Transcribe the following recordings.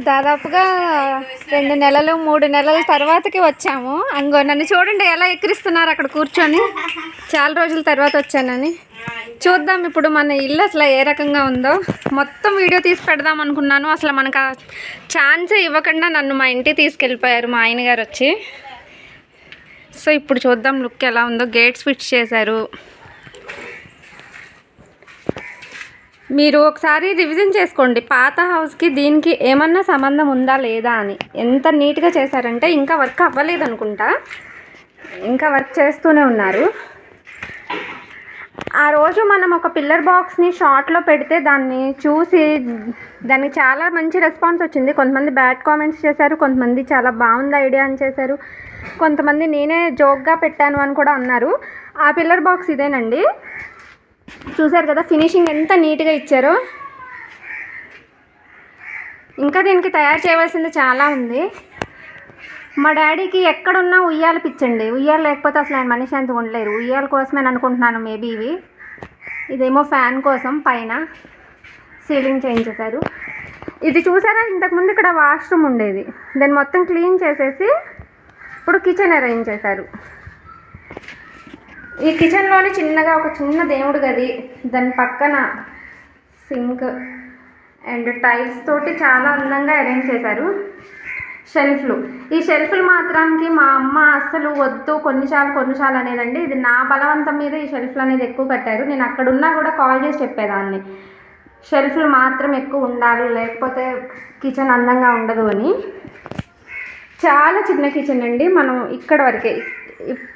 దాదాపుగా 2 నెలలు 3 నెలల తర్వాతకి వచ్చాము. అంగో నన్ను చూడండి ఎలా ఎక్కిరిస్తున్నారు అక్కడ కూర్చొని. చాలా రోజుల తర్వాత వచ్చానని. చూద్దాం ఇప్పుడు మన ఇల్లు అసలు ఏ రకంగా ఉందో. మొత్తం వీడియో తీసి పెడదాం అనుకున్నాను. అసలు మనకు ఆ ఛాన్సే ఇవ్వకుండా నన్ను మా ఇంటికి తీసుకెళ్ళిపోయారు మా ఆయన గారు వచ్చి. సో ఇప్పుడు చూద్దాం లుక్ ఎలా ఉందో. గేట్స్ ఫిక్స్ చేశారు. మీరు ఒకసారి రివిజన్ చేసుకోండి పాత హౌస్కి దీనికి ఏమన్నా సంబంధం ఉందా లేదా అని. ఎంత నీట్గా చేశారంటే ఇంకా వర్క్ అవ్వలేదు అనుకుంటా, ఇంకా వర్క్ చేస్తూనే ఉన్నారు. ఆ రోజు మనం ఒక పిల్లర్ బాక్స్ని షార్ట్లో పెడితే దాన్ని చూసి దానికి చాలా మంచి రెస్పాన్స్ వచ్చింది. కొంతమంది బ్యాడ్ కామెంట్స్ చేశారు, కొంతమంది చాలా బాగుంది ఐడియా అని చేశారు, కొంతమంది నేనే జోక్గా పెట్టాను అని కూడా అన్నారు. ఆ పిల్లర్ బాక్స్ ఇదేనండి. చూసారు కదా ఫినిషింగ్ ఎంత నీట్గా ఇచ్చారో. ఇంకా దీనికి తయారు చేయవలసింది చాలా ఉంది. మా డాడీకి ఎక్కడున్నా ఉయ్యాల పిచ్చండి. ఉయ్యాల లేకపోతే అసలు ఆయన మనిషి అంత ఉండలేరు. ఉయ్యాల కోసమే అనుకుంటున్నాను మేబీ ఇవి. ఇదేమో ఫ్యాన్ కోసం పైన సీలింగ్ చేయించేశారు. ఇది చూసారా, ఇంతకుముందు ఇక్కడ వాష్రూమ్ ఉండేది, దాన్ని మొత్తం క్లీన్ చేసేసి ఇప్పుడు కిచెన్ అరేంజ్ చేశారు. ఈ కిచెన్లోని చిన్నగా ఒక చిన్న దేవుడి గది, దాని పక్కన సింక్ అండ్ టైల్స్ తోటి చాలా అందంగా అరేంజ్ చేశారు. షెల్ఫ్లు, ఈ షెల్ఫ్లు మాత్రానికి మా అమ్మ అస్సలు వద్దు కొన్నిసార్లు అనేదండి. ఇది నా బలవంతం మీద ఈ షెల్ఫ్లు అనేది ఎక్కువ కట్టారు. నేను అక్కడున్నా కూడా కాల్ చేసి చెప్పేదాన్ని షెల్ఫ్లు మాత్రం ఎక్కువ ఉండాలి, లేకపోతే కిచెన్ అందంగా ఉండదు అని. చాలా చిన్న కిచెన్ అండి. మనం ఇక్కడ వరకే,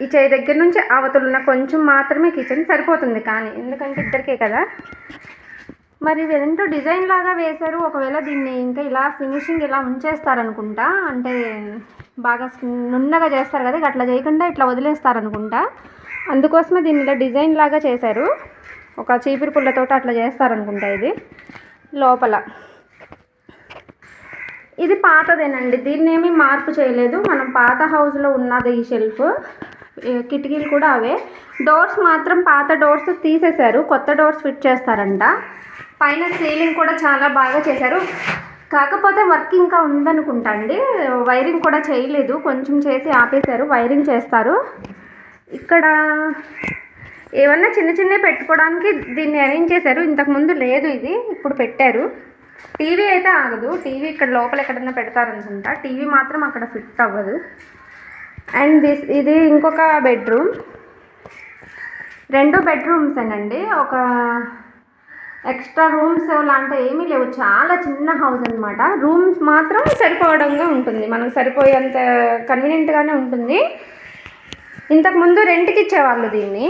ఈ చేయి దగ్గర నుంచి అవతలున్న కొంచెం మాత్రమే కిచెన్ సరిపోతుంది. కానీ ఎందుకంటే ఇద్దరికే కదా. మరి ఏంటో డిజైన్ లాగా వేశారు. ఒకవేళ దీన్ని ఇంకా ఇలా ఫినిషింగ్ ఇలా ఉంచేస్తారనుకుంటా, అంటే బాగా నున్నగా చేస్తారు కదా, అట్లా చేయకుండా ఇట్లా వదిలేస్తారనుకుంటా. అందుకోసమే దీన్ని ఇలా డిజైన్ లాగా చేశారు. ఒక చీపిరి పుల్లతోటి అట్లా చేస్తారనుకుంటా. ఇది లోపల ఇది పాతదేనండి, దీన్ని ఏమీ మార్పు చేయలేదు. మనం పాత హౌస్లో ఉన్నది ఈ షెల్ఫ్. కిటికీలు కూడా అవే. డోర్స్ మాత్రం పాత డోర్స్ తీసేశారు, కొత్త డోర్స్ ఫిట్ చేస్తారంట. పైన సీలింగ్ కూడా చాలా బాగా చేశారు. కాకపోతే వర్క్ ఇంకా ఉందనుకుంటా అండి. వైరింగ్ కూడా చేయలేదు, కొంచెం చేసి ఆపేశారు. వైరింగ్ చేస్తారు. ఇక్కడ ఏమన్నా చిన్న పెట్టుకోవడానికి దీన్ని అరేంజ్ చేశారు. ఇంతకుముందు లేదు ఇది, ఇప్పుడు పెట్టారు. టీవీ అయితే ఆగదు. టీవీ ఇక్కడ లోపల ఎక్కడన్నా పెడతారనుకుంటా. టీవీ మాత్రం అక్కడ ఫిట్ అవ్వదు. అండ్ ఇది ఇంకొక బెడ్రూమ్. 2 బెడ్రూమ్స్ అండి. ఒక ఎక్స్ట్రా రూమ్స్ లాంటివి ఏమీ లేవు. చాలా చిన్న హౌస్ అనమాట. రూమ్స్ మాత్రం సరిపోవడంగా ఉంటుంది, మనకు సరిపోయేంత కన్వీనియంట్గానే ఉంటుంది. ఇంతకుముందు రెంట్కి ఇచ్చేవాళ్ళు దీన్ని,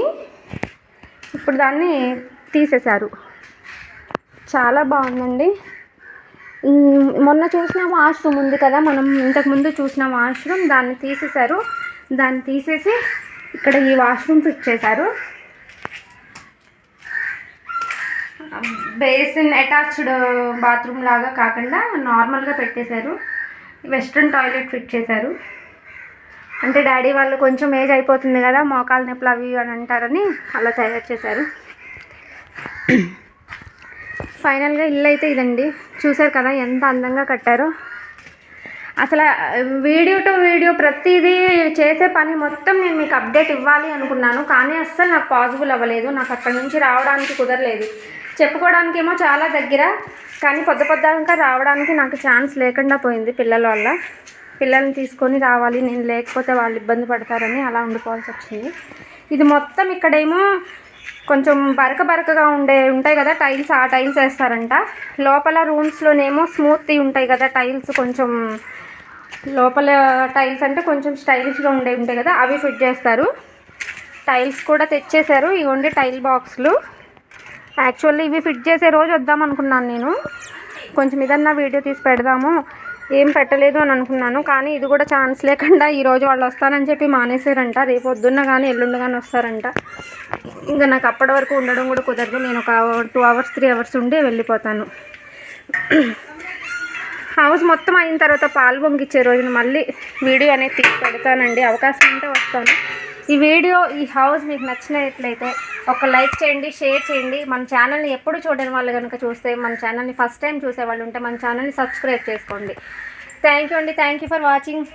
ఇప్పుడు దాన్ని తీసేశారు. చాలా బాగుందండి. మొన్న చూసిన వాష్రూమ్ ఉంది కదా, మనం ఇంతకుముందు చూసిన వాష్రూమ్, దాన్ని తీసేశారు. దాన్ని తీసేసి ఇక్కడ ఈ వాష్రూమ్ ఫిట్ చేశారు. బేసిన్ అటాచ్డ్ బాత్రూమ్ లాగా కాకుండా నార్మల్గా పెట్టేశారు. వెస్ట్రన్ టాయిలెట్ ఫిట్ చేశారు. అంటే డాడీ వాళ్ళు కొంచెం ఏజ్ అయిపోతుంది కదా, మోకాలు నొప్పులు అవి అని అంటారని అలా తయారు చేశారు. ఫైనల్గా ఇల్లు అయితే ఇదండి. చూసారు కదా ఎంత అందంగా కట్టారో. అసలు వీడియో టు వీడియో ప్రతిదీ చేసే పని మొత్తం నేను మీకు అప్డేట్ ఇవ్వాలి అనుకున్నాను, కానీ అస్సలు నాకు పాసిబుల్ అవ్వలేదు. నాకు అక్కడి నుంచి రావడానికి కుదరలేదు. చెప్పుకోవడానికేమో చాలా దగ్గర, కానీ పొద్దుగా రావడానికి నాకు ఛాన్స్ లేకుండా పోయింది. పిల్లల వల్ల, పిల్లల్ని తీసుకొని రావాలి నేను, లేకపోతే వాళ్ళు ఇబ్బంది పడతారని అలా ఉండిపోవాల్సి వచ్చింది. ఇది మొత్తం ఇక్కడేమో కొంచెం బరకగా ఉంటాయి కదా టైల్స్, ఆ టైల్స్ వేస్తారంట. లోపల రూమ్స్లోనేమో స్మూత్గా ఉంటాయి కదా టైల్స్, కొంచెం లోపల టైల్స్ అంటే కొంచెం స్టైలిష్గా ఉంటాయి కదా, అవి ఫిట్ చేస్తారు. టైల్స్ కూడా తెచ్చేశారు. ఇవ్వండి టైల్ బాక్స్లు. యాక్చువల్లీ ఇవి ఫిట్ చేసే రోజు వద్దాం అనుకున్నాను నేను, కొంచెం ఇదన్నా వీడియో తీసి పెడదాము, ఏం పెట్టలేదు అని అనుకున్నాను. కానీ ఇది కూడా ఛాన్స్ లేకుండా ఈరోజు వాళ్ళు వస్తానని చెప్పి మానేశారంట. రేపు పొద్దున్న కానీ ఎల్లుండి కానీ వస్తారంట. ఇంకా నాకు అప్పటి వరకు ఉండడం కూడా కుదరదు. నేను ఒక 2 అవర్స్ 3 అవర్స్ ఉండి వెళ్ళిపోతాను. హౌస్ మొత్తం అయిన తర్వాత పాలు పొంగిచ్చే రోజున మళ్ళీ వీడియో అనేది తీసి పెడతానండి. అవకాశం ఉంటే వస్తాను. ఈ హౌస్ మీకు నచ్చినట్లయితే ఒక లైక్ చేయండి, షేర్ చేయండి. మన ఛానల్ని ఎప్పుడు చూడని వాళ్ళు కనుక చూస్తే, మన ఛానల్ని ఫస్ట్ టైం చూసే వాళ్ళు ఉంటే మన ఛానల్ని సబ్స్క్రైబ్ చేసుకోండి. థ్యాంక్ యూ అండి. Thank you for watching.